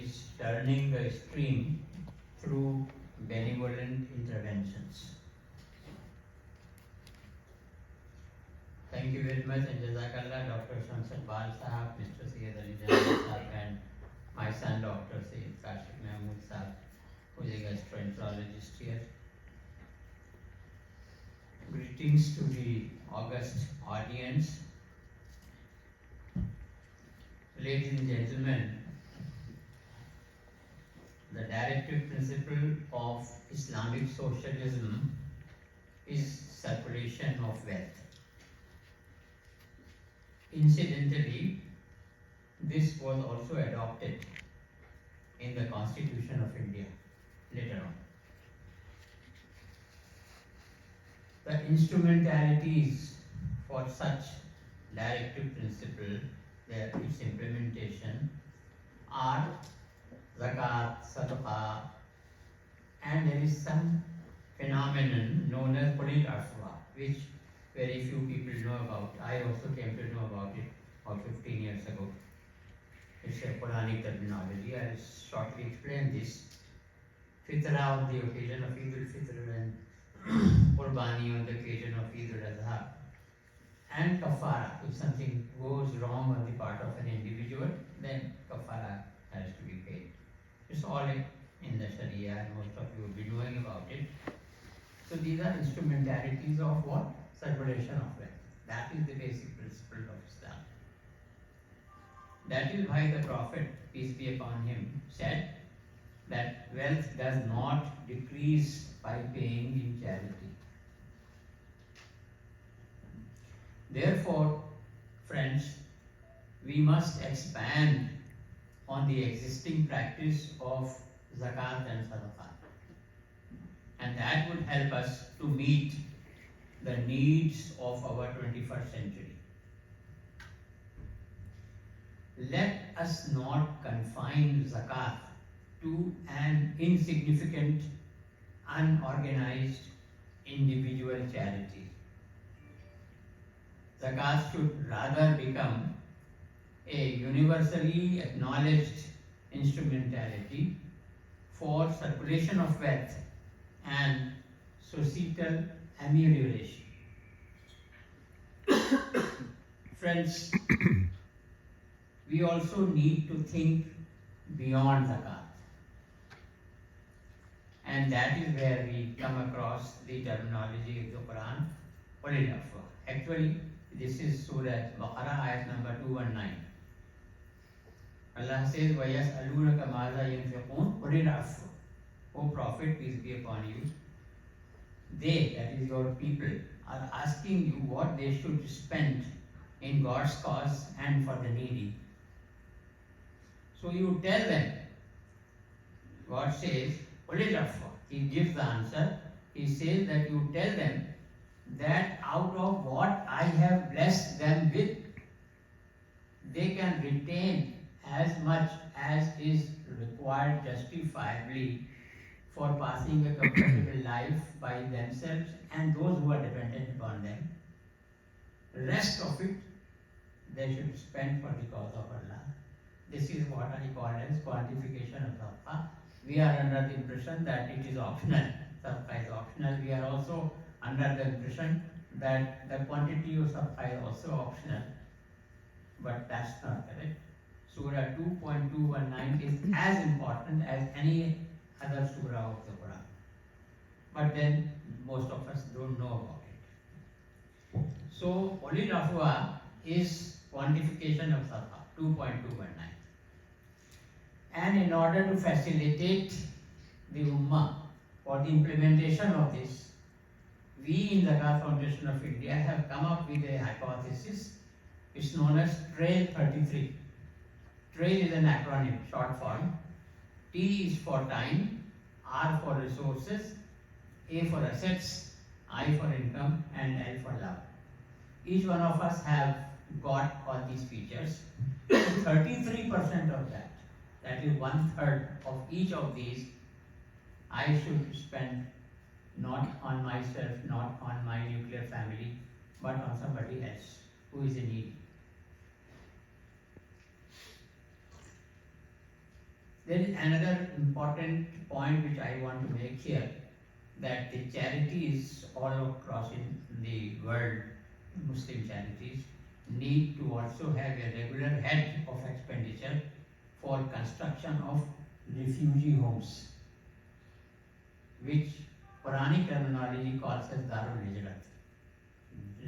is turning the stream through benevolent interventions. Thank you very much, and Jazakallah, Dr. Shamsad Bal Sahab, Mr. Syed Ali Sahab, and my son, Dr. Syed Mahmood Sahab, who is a gastroenterologist here. Greetings to the august audience. Ladies and gentlemen, the directive principle of Islamic socialism is circulation of wealth. Incidentally, this was also adopted in the Constitution of India later on. The instrumentalities for such directive principle, its implementation, are zakat, sadaqah, and there is some phenomenon known as Qulil Afwa, which very few people know about. I also came to know about it about 15 years ago. It's a Quranic terminology. I will shortly explain this. Fitra on the occasion of Eid al-Fitr and Qurbani on the occasion of Eid al-Adha. And kafara. If something goes wrong on the part of an individual, then kafara has to be paid. It's all in the Sharia, and most of you will be knowing about it. So these are instrumentalities of what? Circulation of wealth. That is the basic principle of Islam. That is why the Prophet, peace be upon him, said that wealth does not decrease by paying in charity. Therefore, friends, we must expand on the existing practice of zakat and sadaqah. And that would help us to meet the needs of our 21st century. Let us not confine zakat to an insignificant, unorganized individual charity. Zakat should rather become a universally acknowledged instrumentality for circulation of wealth and societal amelioration. Friends, we also need to think beyond zakat. And that is where we come across the terminology of the Quran, Qulil Afwa. Actually, this is Surah Baqarah, ayat number 219. Allah says, وَيَسْأَلُونَكَ مَاذَا يُنْفِقُونَ قُلِ الْعَفْوَ. O Prophet, peace be upon you, they, that is your people, are asking you what they should spend in God's cause and for the needy. So you tell them, God says, قُلِ الْعَفْوَ. He gives the answer. He says that you tell them that out of what I have blessed them with, they can retain as much as is required justifiably for passing a comfortable life by themselves and those who are dependent upon them. The rest of it, they should spend for the cause of Allah. This is what I call as quantification of sadaqah. We are under the impression that it is optional. Sadaqah is optional. We are also under the impression that the quantity of sadaqah is also optional. But that's not correct. Surah 2.219 is as important as any other surah of the Quran. But then most of us don't know about it. So, Qulil Afwa is quantification of sadaqah, 2.219. And in order to facilitate the Ummah for the implementation of this, we in the Zakat Foundation of India have come up with a hypothesis. It's known as TRAIL 33. TRAIL is an acronym, short form. T is for time, R for resources, A for assets, I for income, and L for love. Each one of us have got all these features. 33% of that is 1/3 of each of these, I should spend not on myself, not on my nuclear family, but on somebody else who is in need. There is another important point which I want to make here, that the charities all across in the world, Muslim charities, need to also have a regular head of expenditure for construction of refugee homes, which Quranic terminology calls as Darul Hijrat,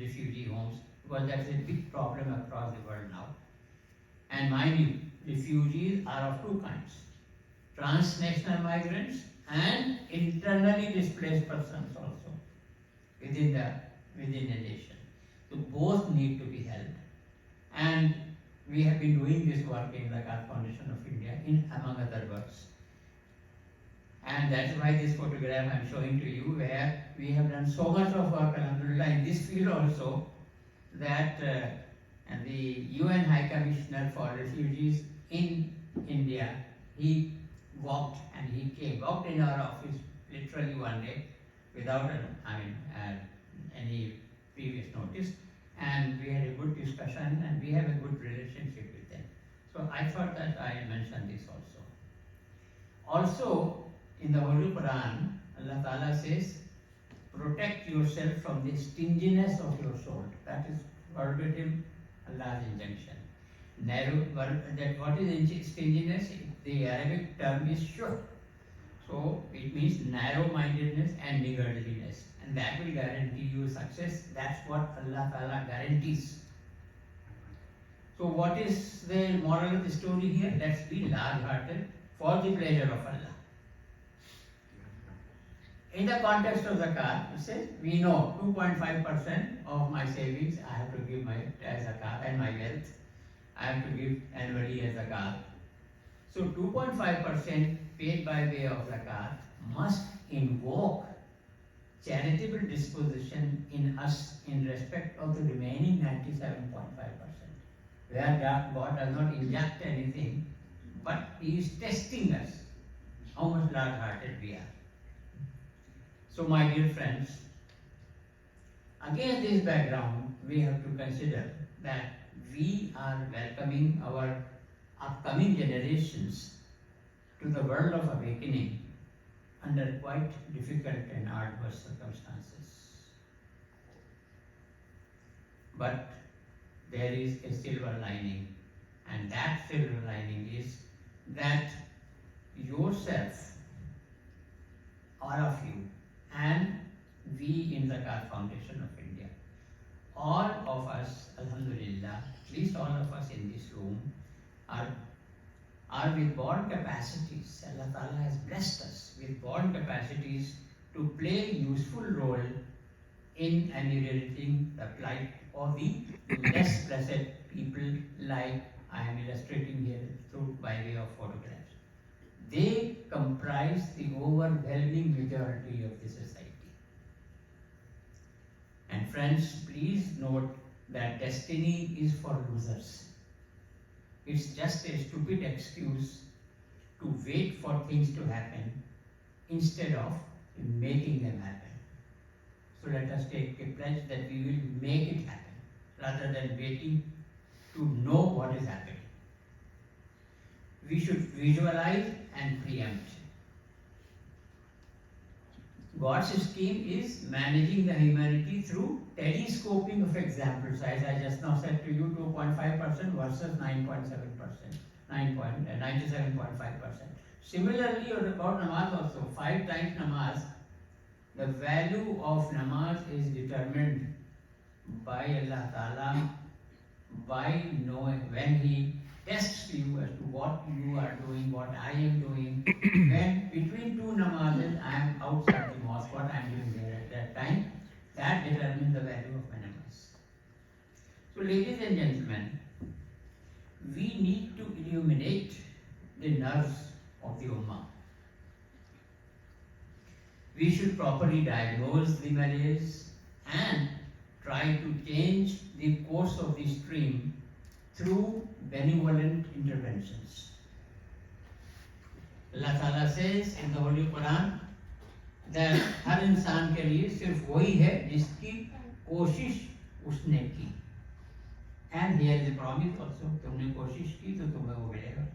refugee homes, because that's a big problem across the world now. And mind you, refugees are of two kinds: transnational migrants and internally displaced persons also within a nation. So both need to be helped. And we have been doing this work in the Zakat Foundation of India, in among other works. And that's why this photograph I'm showing to you, where we have done so much of work, alhamdulillah, in this field also, that and the UN High Commissioner for Refugees in India, he walked in our office literally one day without any previous notice, and we had a good discussion and we have a good relationship with them. So I thought that I mentioned this also. Also, in the Holy Quran, Allah Ta'ala says, protect yourself from the stinginess of your soul. That is verbatim Allah's injunction. What is stinginess? The Arabic term is shuh. So it means narrow-mindedness and niggardliness. And that will guarantee you success. That's what Allah Ta'ala guarantees. So what is the moral of the story here? Let's be large-hearted for the pleasure of Allah. In the context of zakat, it says, we know 2.5% of my savings I have to give as zakat, and my wealth I have to give annually as zakat. So 2.5% paid by way of zakat must invoke charitable disposition in us in respect of the remaining 97.5%, where God does not inject anything, but He is testing us, how much large-hearted we are. So my dear friends, against this background, we have to consider that we are welcoming our upcoming generations to the world of awakening under quite difficult and arduous circumstances. But there is a silver lining, and that silver lining is that yourself, all of you, and we in the Zakat Foundation of India, all of us, alhamdulillah, at least all of us in this room, are with born capacities. Allah Ta'ala has blessed us with born capacities to play a useful role in ameliorating the plight of the less blessed people, like I am illustrating here by way of photographs. They comprise the overwhelming majority of the society. And friends, please note that destiny is for losers. It's just a stupid excuse to wait for things to happen instead of making them happen. So let us take a pledge that we will make it happen rather than waiting to know what is happening. We should visualize and preempt. God's scheme is managing the humanity through telescoping of examples, as I just now said to you, 2.5% versus 9.7%, 97.5%. Similarly, about namaz also, 5 times namaz, the value of namaz is determined by Allah Ta'ala by knowing when He tests you as to what you are doing, what I am doing. When between two namazes I am outside the mosque, what I am doing there at that time, that determines the value of my namaz. So ladies and gentlemen, we need to illuminate the nerves of the ummah. We should properly diagnose the malaise and try to change the course of the stream through benevolent interventions. Allah Ta'ala says in the Holy Quran that हर इंसान के लिए सिर्फ वही है जिसकी कोशिश उसने की. And here is a promise also, तुमने कोशिश की तो तुम्हें वो मिलेगा.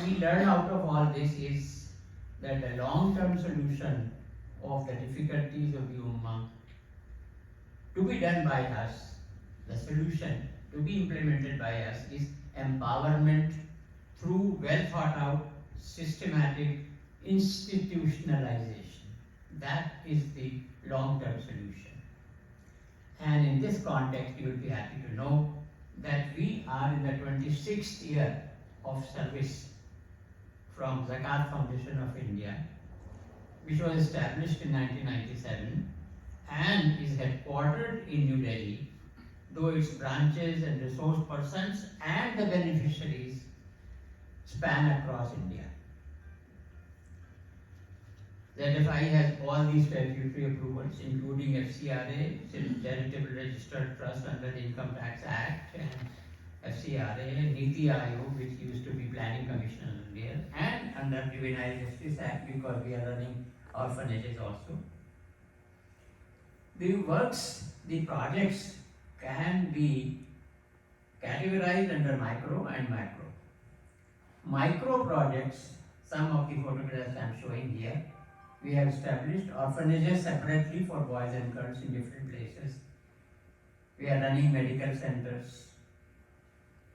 we learn out of all this is that the long-term solution of the difficulties of the Ummah to be done by us, the solution to be implemented by us is empowerment through well thought out, systematic institutionalization. That is the long-term solution. And in this context, you will be happy to know that we are in the 26th year of service from Zakat Foundation of India, which was established in 1997 and is headquartered in New Delhi, though its branches and resource persons and the beneficiaries span across India. ZFI has all these statutory approvals, including FCRA, Charitable Registered Trust under the Income Tax Act, and FCRA, Niti Aayog, which used to be Planning Commission earlier, and under Juvenile Justice Act, because we are running orphanages also. The works, the projects can be categorized under micro and macro. Micro projects, some of the photographs I am showing here, we have established orphanages separately for boys and girls in different places. We are running medical centers,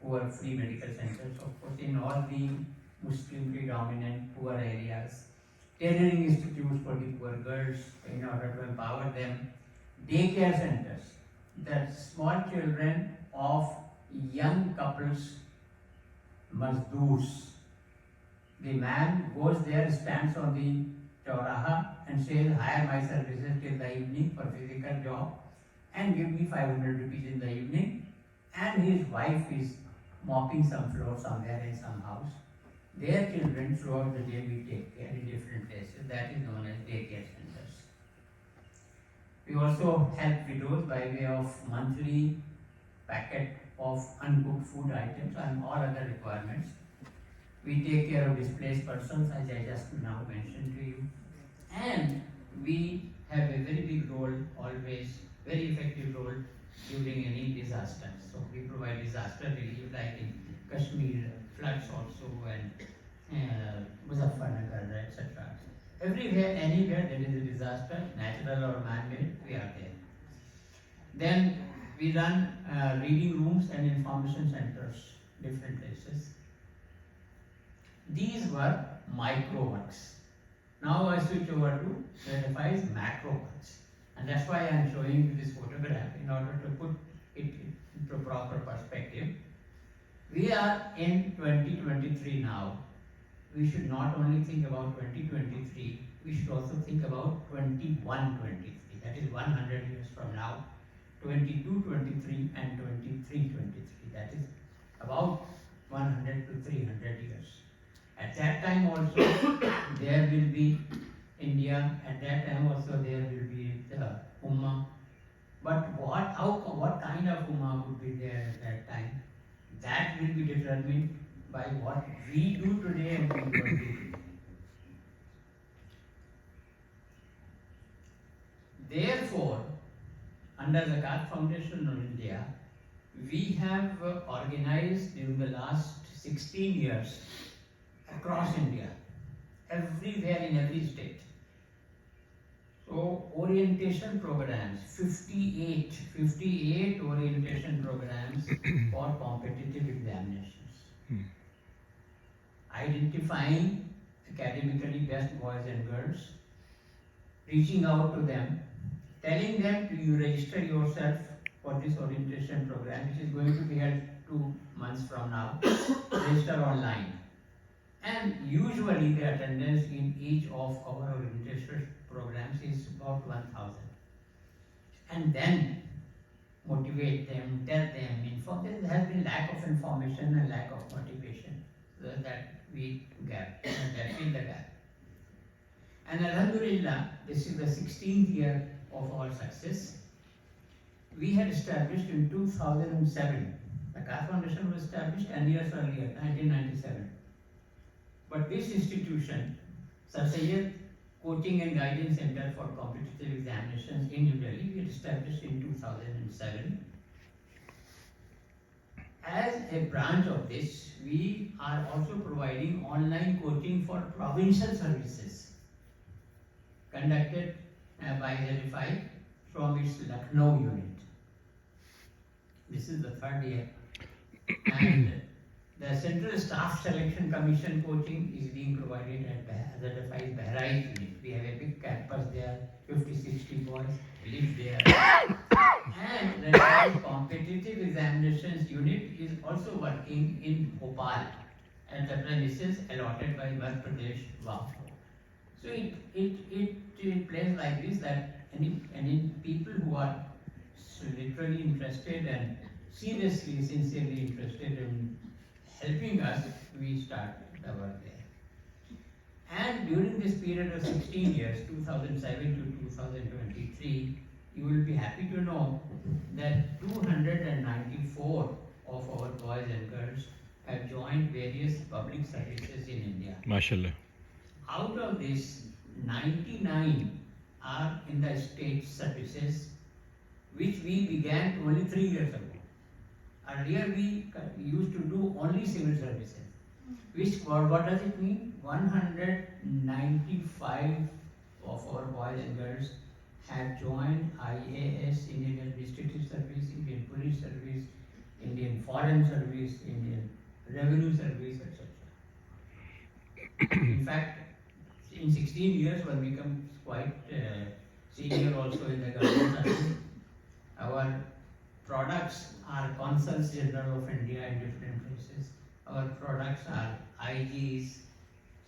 poor free medical centers, of course, in all the Muslim predominant poor areas. Tailoring institutes for the poor girls in order to empower them. Daycare centers, that small children of young couples, mazdoors. The man goes there, stands on the Chauraha and says, hire my services till the evening for physical job and give me 500 rupees in the evening, and his wife is mopping some floor somewhere in some house. Their children throughout the day we take care in different places. That is known as daycare centers. We also help widows by way of monthly packet of uncooked food items and all other requirements. We take care of displaced persons, as I just now mentioned to you. And we have a very big role, always, very effective role during any disaster. So we provide disaster relief like in Kashmir, floods also, and Zafar, etc. Everywhere, anywhere there is a disaster, natural or man-made, we are there. Then we run reading rooms and information centers, different places. These were micro works. Now I switch over to ZFI's macro works. And that's why I am showing you this photograph in order to put it into proper perspective. We are in 2023 now. We should not only think about 2023, we should also think about 21-23. That is 100 years from now. 22-23 and 23-23. That is about 100 to 300 years. At that time also there will be India. At that time also there will be the Ummah. But what kind of Ummah would be there at that time? That will be determined by what we do today and what we do today. Therefore, under the Zakat Foundation of India, we have organized during the last 16 years across India, everywhere in every state. So orientation programs, 58 orientation programs for competitive examinations. Identifying academically best boys and girls, reaching out to them, telling them to you register yourself for this orientation program, which is going to be held 2 months from now. Register online. And usually the attendance in each of our orientation programs is about 1,000. And then motivate them, tell them, inform them. There has been lack of information and lack of motivation. So that we gap, that fill the gap. And Alhamdulillah, this is the 16th year of our success. We had established in 2007. The Zakat Foundation was established 10 years earlier, 1997. But this institution, Sir Syed Coaching and Guidance Center for Competitive Examinations in New Delhi, we had established in 2007. as a branch of this, we are also providing online coaching for provincial services conducted by ZFI from its Lucknow unit. This is the third year. And the Central Staff Selection Commission coaching is being provided at ZFI's Bahrain unit. We have a big campus there, 50-60 boys live there. And the competitive examinations unit is also working in Bhopal at the premises allotted by Madhya Pradesh WAFO. So it plays like this, that any people who are literally interested and seriously, sincerely interested in helping us, we start the work there. And during this period of 16 years, 2007 to 2023, you will be happy to know that 294 of our boys and girls have joined various public services in India. MashaAllah. Out of this, 99 are in the state services, which we began only 3 years ago. Earlier we used to do only civil services. Which, what does it mean? 195 of our boys and girls have joined IAS, Indian Administrative Service, Indian Police Service, Indian Foreign Service, Indian Revenue Service, etc. In fact, in 16 years, one becomes quite senior also in the government service. Our products are Consuls General of India in different places. Our products are IGs,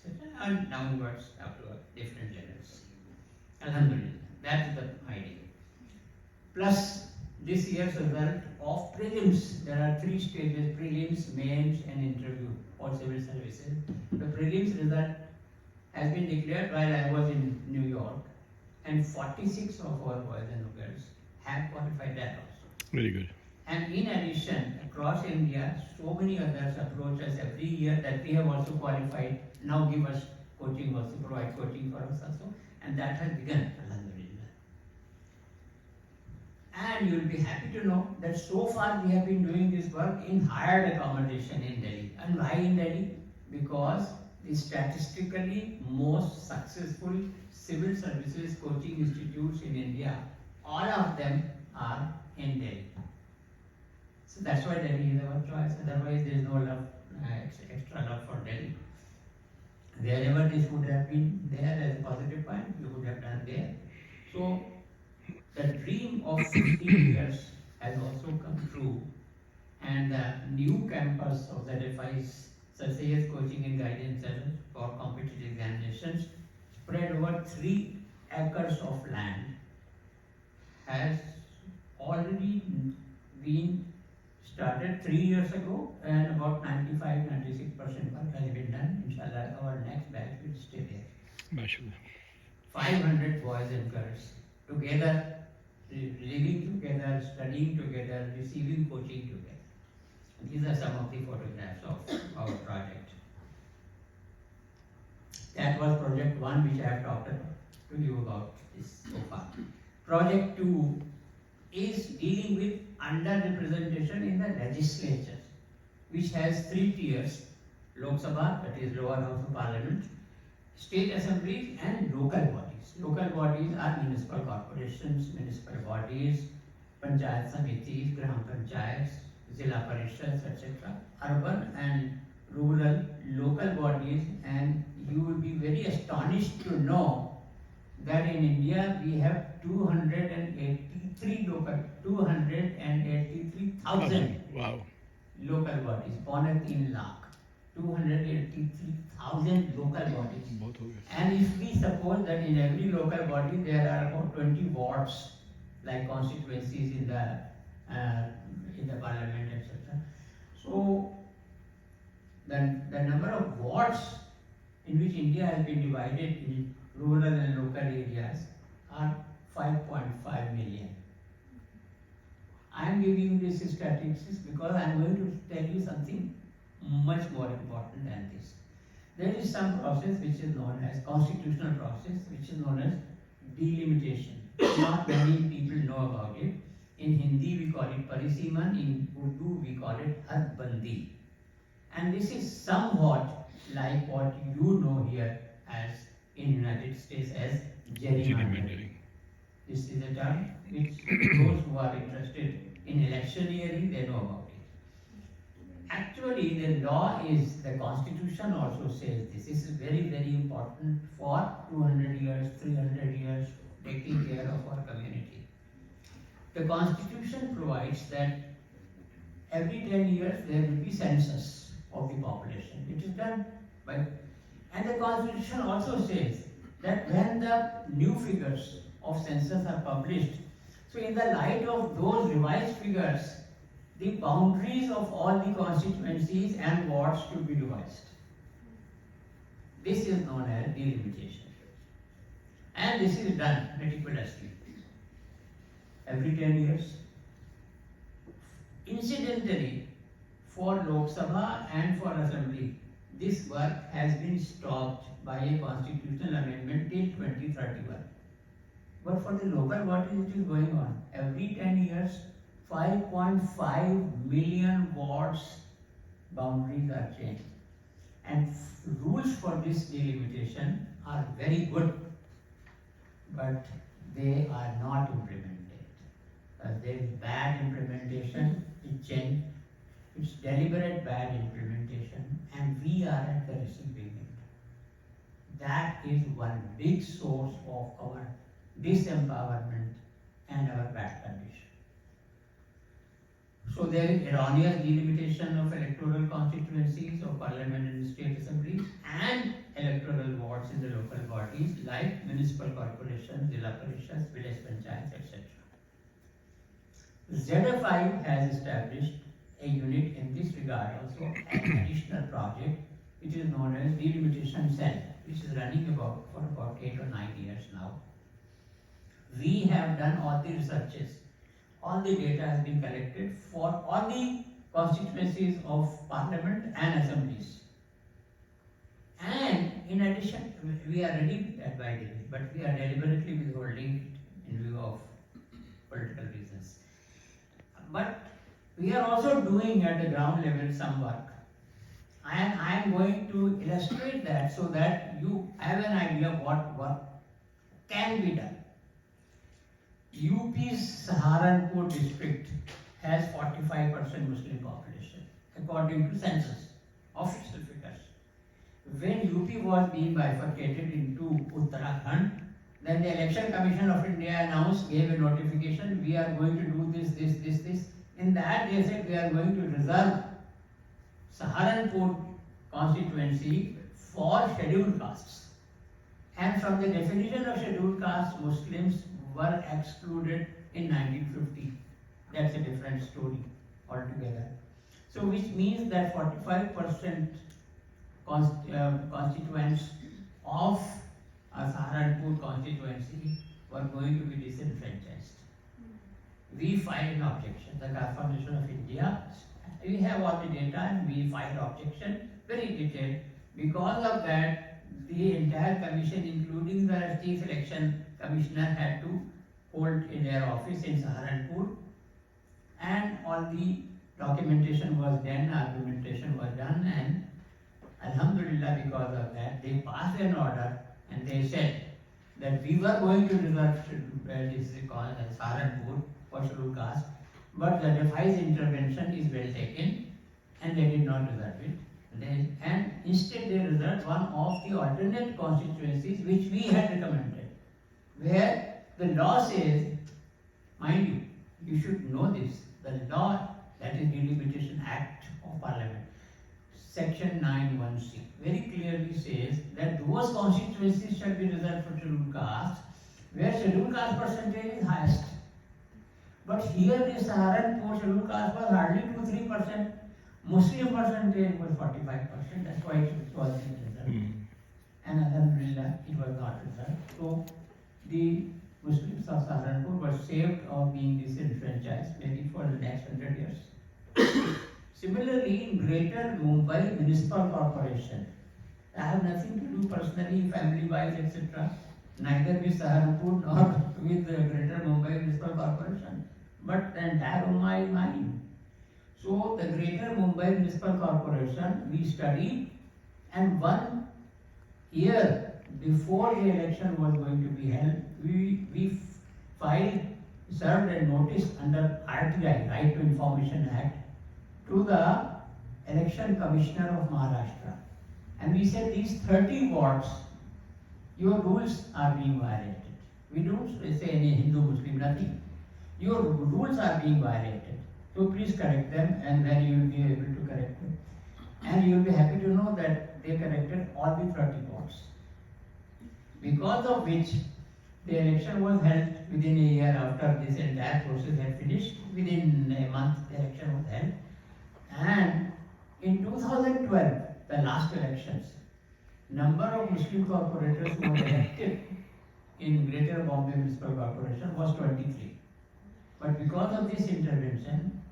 etc., and downwards up to different levels. Alhamdulillah, that is the idea. Plus, this year's result of prelims, there are 3 stages: prelims, mains, and interview for civil services. The prelims result has been declared while I was in New York, and 46 of our boys and girls have qualified that also. Very good. And in addition, across India, so many others approach us every year that we have also qualified. Now give us coaching also, provide coaching for us also, and that has begun, Alhamdulillah. And you will be happy to know that so far we have been doing this work in hired accommodation in Delhi. And why in Delhi? Because the statistically most successful civil services coaching institutes in India, all of them are in Delhi. So that's why Delhi is our choice. Otherwise, there is no love, extra love for Delhi. Wherever this would have been there as a positive point, you would have done there. So the dream of 15 years has also come true, and the new campus of ZFI's Syed Coaching and Guidance Center for competitive examinations, spread over 3 acres of land, has already been started 3 years ago, and about 95-96% work has been done. Inshallah, our next batch will stay there. MashaAllah. 500 boys and girls together, living together, studying together, receiving coaching together. And these are some of the photographs of our project. That was project 1, which I have talked to you about this so far. Project 2 is dealing with underrepresentation in the legislature, which has 3 tiers: Lok Sabha, that is lower house of parliament, state assemblies, and local bodies. Local bodies are municipal corporations, municipal bodies, panchayat samitis, gram panchayats, zilla parishads, etc. Urban and rural local bodies, and you will be very astonished to know that in India we have 283,000 Wow. local bodies, 3 lakh, 283,000 local bodies. बहुत हो गया. And if we suppose that in every local body there are about 20 wards, like constituencies in the parliament, etc. So the number of wards in which India has been divided in rural and local areas are 5.5 million. I am giving you this statistics because I am going to tell you something much more important than this. There is some process which is known as constitutional process, which is known as delimitation. Not many people know about it. In Hindi we call it Parisiman, in Urdu we call it Hadbandi. And this is somewhat like what you know here as in United States as gerrymandering. This is a term which those who are interested in electioneering, they know about it. Actually, the law is, the constitution also says this. This is very, very important for 200 years, 300 years, taking care of our community. The constitution provides that every 10 years there will be census of the population, which is done by, and the constitution also says that when the new figures of census are published, so in the light of those revised figures, the boundaries of all the constituencies and wards should be revised. This is known as delimitation. And this is done meticulously every 10 years. Incidentally, for Lok Sabha and for Assembly, this work has been stopped by a constitutional amendment till 2031. But for the local bodies, it is going on. Every 10 years, 5.5 million wards boundaries are changed. And rules for this delimitation are very good, but they are not implemented. There is bad implementation, it's deliberate bad implementation, and we are at the receiving end. That is one big source of our disempowerment and our bad condition. So there is erroneous delimitation of electoral constituencies of parliament and state assemblies and electoral wards in the local bodies like municipal corporations, Zilla Parishads, village panchayats, etc. ZFI has established a unit in this regard, also an additional project which is known as Delimitation Cell, which is running for about 8 or 9 years now. We have done all the researches. All the data has been collected for all the constituencies of parliament and assemblies. And in addition, we are ready with that by the way, but we are deliberately withholding it in view of political reasons. But we are also doing at the ground level some work. I am going to illustrate that so that you have an idea of what work can be done. UP's Saharanpur district has 45% Muslim population, according to census, official figures. When UP was being bifurcated into Uttarakhand, then the Election Commission of India announced, gave a notification, we are going to do this. In that they said we are going to reserve Saharanpur constituency for scheduled castes. And from the definition of scheduled castes, Muslims were excluded in 1950. That's a different story altogether. So which means that 45% constituents of Saharanpur constituency were going to be disenfranchised. We filed an objection. The Foundation of India, we have all the data and we filed objection, very detailed. Because of that, the entire commission, including the chief election commissioner, had to hold in their office in Saharanpur, and all the documentation was done, argumentation was done, and Alhamdulillah, because of that, they passed an order and they said that we were going to reserve this is called Saharanpur for scheduled caste, but the ZFI's intervention is well taken and they did not reserve it. And instead they reserved one of the alternate constituencies which we had recommended, where the law says, mind you, you should know this, the law, that is Delimitation Act of Parliament, Section 9(1)(c) very clearly says that those constituencies shall be reserved for scheduled caste where scheduled caste percentage is highest. But here the Saharanpur scheduled caste was hardly 2-3%. Muslim percentage was 45%. That's why it was reserved. And Alhamdulillah, it was not reserved. So the Muslims of Saharanpur were saved of being disenfranchised maybe for the next 100 years. Similarly, in Greater Mumbai Municipal Corporation, I have nothing to do personally, family-wise, etc., neither with Saharanpur nor with the Greater Mumbai Municipal Corporation. but the entire Ummah is mine. So the Greater Mumbai Municipal Corporation, we studied, and 1 year before the election was going to be held, we filed, served a notice under RTI, Right to Information Act, to the Election Commissioner of Maharashtra. And we said these 30 wards, your rules are being violated. We don't say any Hindu, Muslim, nothing. Your rules are being violated. So please correct them, and then you will be able to correct them. And you will be happy to know that they corrected all the 30 wards. Because of which the election was held within a year after this entire process had finished. Within a month, the election was held. And in 2012, the last elections, number of Muslim corporators who were elected in Greater Bombay Municipal Corporation was 23. But because of this intervention,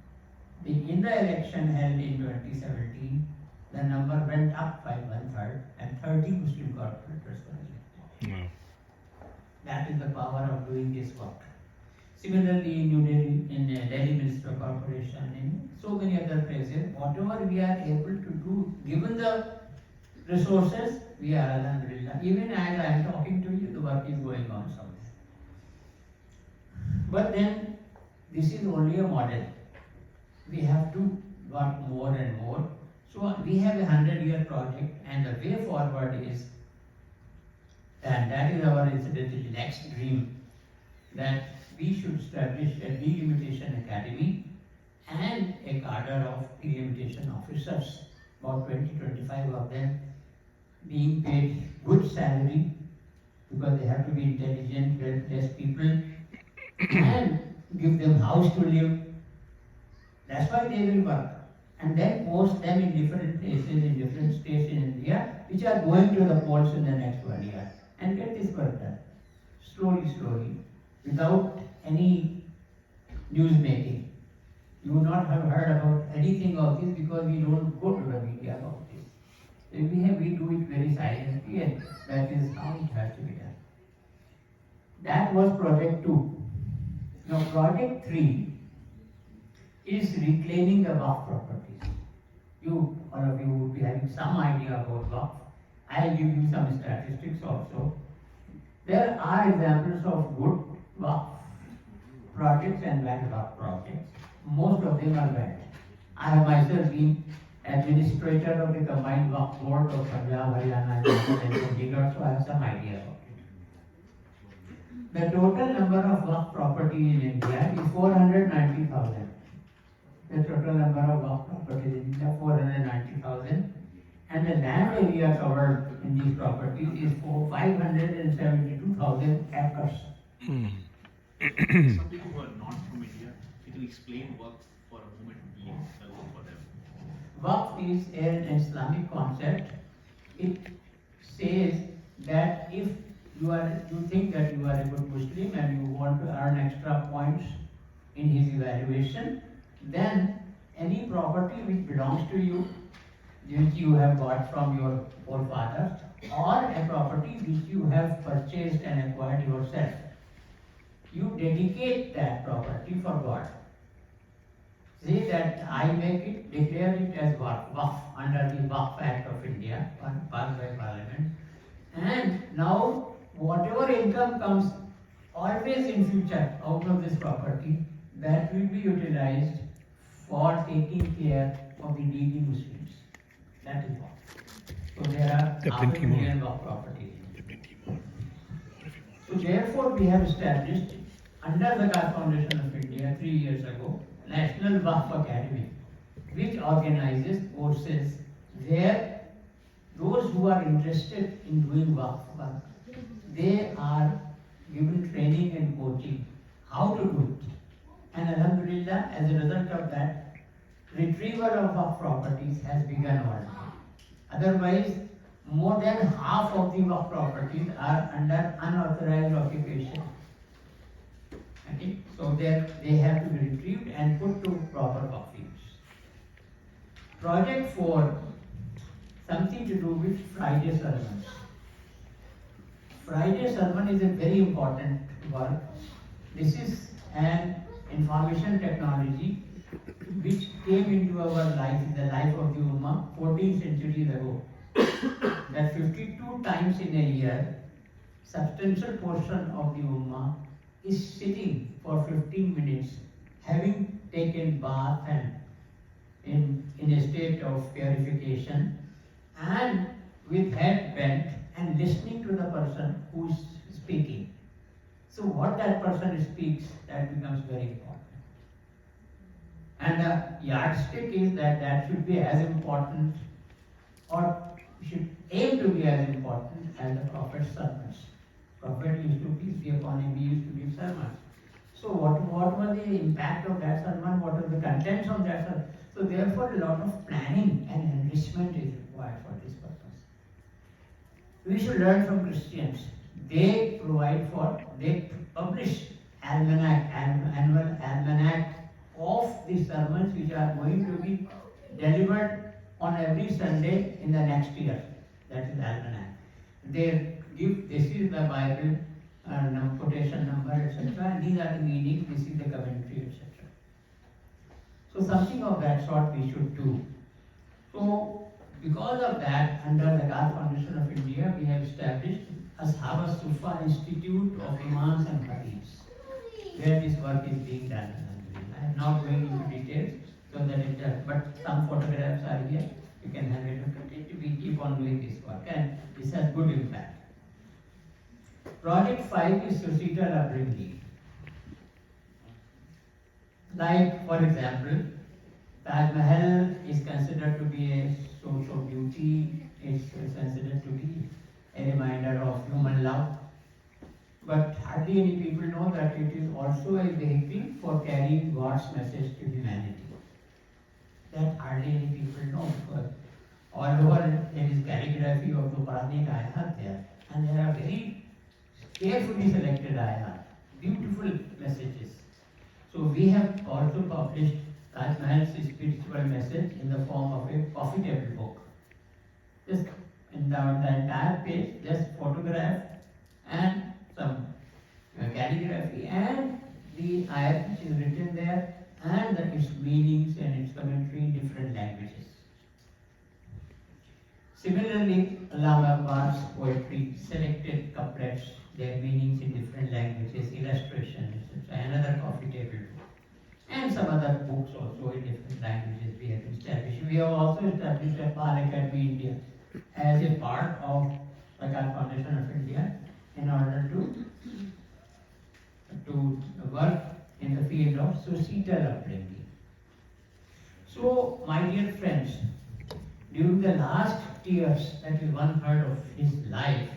in the election held in 2017, the number went up by 1/3 and 30 Muslim corporators were elected. Wow. That is the power of doing this work. Similarly, in New Delhi, in Delhi Municipal Corporation, in so many other places, whatever we are able to do, given the resources, we are alhamdulillah. Even as I am talking to you, the work is going on somewhere. But then, this is only a model. We have to work more and more. So we have a 100-year project, and the way forward is, and that is our incidentally next dream, that we should establish a delimitation academy and a cadre of delimitation officers, about 20-25 of them, being paid good salary because they have to be intelligent, well-placed people, and give them house to live. That's why they will work. And then post them in different places, in different states in India, which are going to the polls in the next 1 year. And get this work done. Slowly, without any news making. You will not have heard about anything of this because we don't go to the media about this. We do it very silently, and that is how it has to be done. That was project 2. Now project 3 is reclaiming the Waqf properties. All of you would be having some idea about Waqf. I'll give you some statistics also. There are examples of good Waqf projects and bad Waqf projects. Most of them are bad. I have myself been administrator of the combined Waqf board of Punjab, Haryana, and Chandigarh, so I have some idea of it. The total number of Waqf properties in India is 490,000. The total number of Waqf properties in India 490,000, and the land area covered in these properties is for 572,000 acres. Some people who are not from India, can you explain Waqf for a moment, please, for them? Waqf is an Islamic concept. It says that if you think that you are a good Muslim and you want to earn extra points in his evaluation, then any property which belongs to you, which you have bought from your forefathers, or a property which you have purchased and acquired yourself, you dedicate that property for God. Say that I make it, declare it as Waqf under the Waqf Act of India, passed by Parliament, and now whatever income comes always in future out of this property, that will be utilized for taking care of the needy Muslims. That is Waqf. So there are 500,000 Waqf properties. So therefore we have established under the Zakat Foundation of India 3 years ago, National Waqf Academy, which organizes courses where those who are interested in doing Waqf work, they are given training and coaching how to do it. And alhamdulillah, as a result of that, retrieval of Waqf properties has begun already. Otherwise, more than half of the Waqf properties are under unauthorized occupation. Okay? So they have to be retrieved and put to proper Waqf use. Project 4, something to do with Friday sermons. Friday sermon is a very important work. This is an information technology which came into our life, in the life of the Ummah 14 centuries ago, that 52 times in a year, substantial portion of the Ummah is sitting for 15 minutes, having taken bath and in a state of purification, and with head bent and listening to the person who is speaking. So what that person speaks, that becomes very important. And the yardstick is that that should be as important, or should aim to be as important as the Prophet's sermons. Prophet used to, peace be upon him, he used to give sermons. So what was the impact of that sermon? What are the contents of that sermon? So therefore a lot of planning and enrichment is required for this purpose. We should learn from Christians. They publish annual almanac of the sermons which are going to be delivered on every Sunday in the next year. That is almanac. They give, this is the Bible, quotation number, etc. And these are the meanings, this is the commentary, etc. So something of that sort we should do. So because of that, under the God Foundation of India, we have established Ashab Sufa Institute of Imams and Hadiths, where this work is being done. I am not going into details so that it does, but some photographs are here. You can have a look at it. We keep on doing this work, and this has good impact. Project 5 is societal upbringing. Like, for example, Taj Mahal is considered to be a source of beauty, it's considered to be a reminder of human love. But hardly any people know that it is also a vehicle for carrying God's message to humanity. That hardly any people know, because all over there is calligraphy of the Quranic ayat there, and there are very carefully selected ayat, beautiful messages. So we have also published Taj Mahal's spiritual message in the form of a coffee table book. Just in the entire page, just photograph and some calligraphy and the ayat which is written there, and its meanings and its commentary in different languages. Similarly, Allama Iqbal's poetry, selected couplets, their meanings in different languages, illustrations, etc. Another coffee table book. And some other books also in different languages we have established. We have also established a Bal Academy India as a part of the God Foundation of India in order to work in the field of societal upbringing. So, my dear friends, during the last years, that is 1/3 of his life,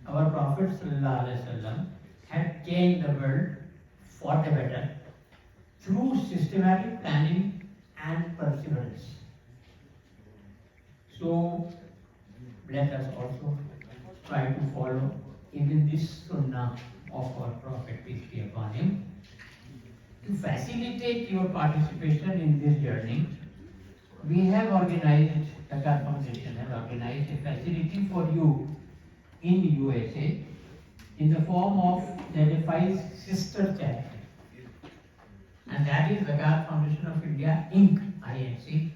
our Prophet ﷺ had changed the world for the better through systematic planning and perseverance. So, let us also try to follow even this sunnah of our Prophet, peace be upon him. To facilitate your participation in this journey, we have organized, the God Foundation has organized a facility for you in USA in the form of ZFI's sister charity. And that is the God Foundation of India, Inc., INC,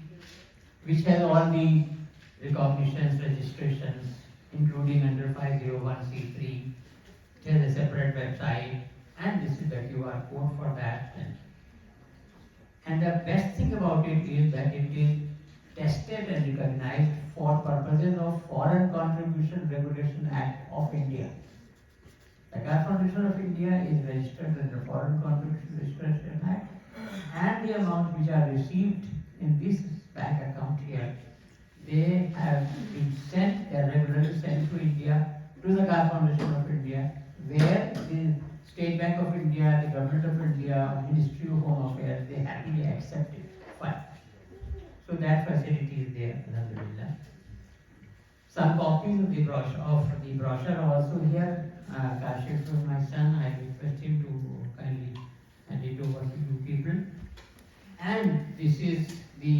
which has all the recognitions, registrations, including under 501c3. It has a separate website, and this is the QR code for that. And the best thing about it is that it is tested and recognized for purposes of Foreign Contribution Regulation Act of India. The God Foundation of India is registered under Foreign Contribution Registration Act, and the amounts which are received in this bank account here, they have been sent, they are regularly sent to India, to the God Foundation of India, where the State Bank of India, the Government of India, Ministry of Home Affairs, they happily accept it. Fine. So that facility is there, alhamdulillah. Some copies of the brochure are also here. Kashif, my son, I request him to kindly hand it over to you people. And this is the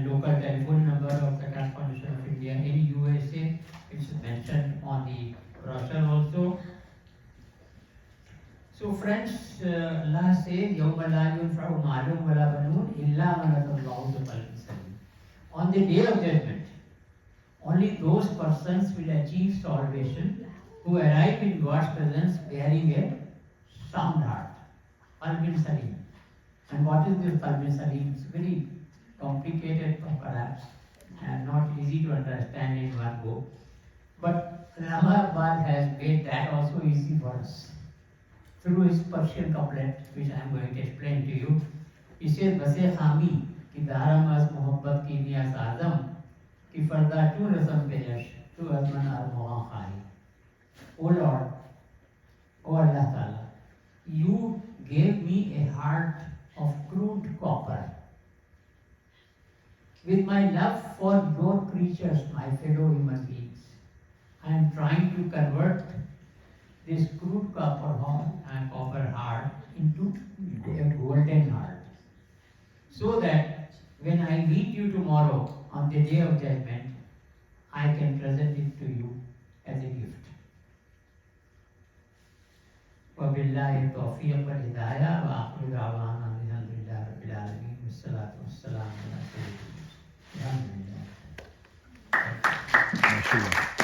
local telephone number of the God Foundation of India in USA. It's mentioned on the brochure also. So friends, Allah says, يَوْمَ لَا يُنْفَعُ مَالٌ وَلَا بَنُونَ إِلَّا مَنْ أَتَى اللَّهُ بِقَلْبٍ سَلِيمٍ. On the day of judgment, only those persons will achieve salvation who arrive in God's presence bearing a sound heart. Qalbin Salim. And what is this Qalbin Salim? It's very complicated perhaps and not easy to understand in one go. But Rama Iqbal has made that also easy for us through his Persian couplet, which I am going to explain to you. He says, Base Khami ki daram az mohabbat ki niyas azam ki farda tu rasam pesh tu azman ar moha khai. O Lord, O Allah Ta'ala, you gave me a heart of crude copper. With my love for your creatures, my fellow human beings, I am trying to convert this crude copper heart into a golden heart. So that when I meet you tomorrow on the day of judgment, I can present it to you as a gift. وبالله التوفيق والهداية وآخر دعوانا الحمد لله رب العالمين والصلاة والسلام على سيدنا الحمد لله.